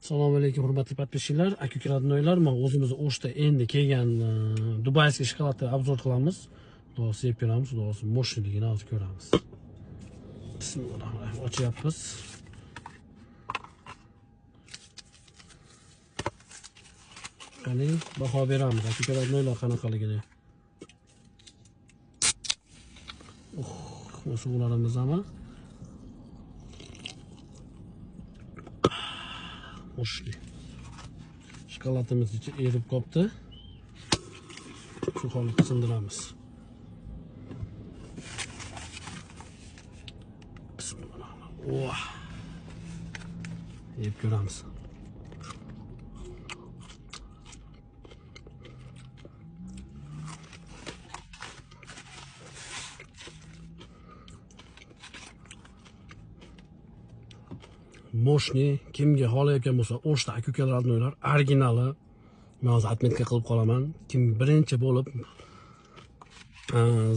Assalomu alaykum hurmatli podpischilar, aka-uka radnoylar. Men o'zimiz O'shda endi kelgan dubayskiy shokoladni obzor qilamiz. Xudo sevib ko'ramiz, xudo olsin mo'shligini hozir ko'ramiz. Bismillahirrohmanirrohim. Ochyapmiz. Qani baho beramiz aka-uka radnoylar qanaqaligini. Suvlarimiz ham mo'shli. Shokoladimiz ichi erib qopti. Shu holatda sindiramiz. Bismillah. Yeb ko'ramiz. Mo'shni kimga xohlayotgan bo'lsa, O'shda aka-uka radnoylar originali. Men hozir atmetka qilib qolaman. Kim birinchi bo'lib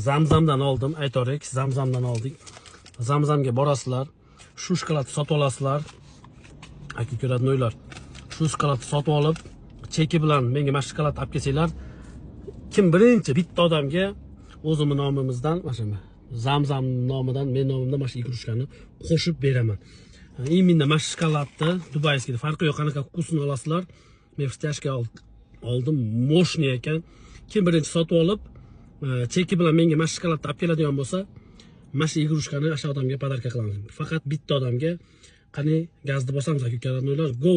Zamzamdan oldim, aytorik, Zamzamdan oldik. Zamzamga borasizlar, shu shokoladni sotib olasizlar. Aka-uka radnoylar, shu shokoladni sotib olib, cheki bilan menga mana shu shokoladni olib kelsanglar, kim birinchi bitta odamga o'zimning nomimizdan, mana shu Zamzam nomidan, men nomimdan mana shu igrushkani qo'shib beraman. Именно mana shu shokoladni dubayskiy farqi yo'q, qanaqa vkusini olasizlar. Men fistashka oldim, mo'shni ekan. Kim birinchi sotib olib, cheki bilan menga mana shu shokoladni olib keladigan bo'lsa, mana shu igrushkani o'sha odamga podarka qilamiz. Faqat bitta odamga. Qani gazni bosamiz aka-uka radnoylar. Go!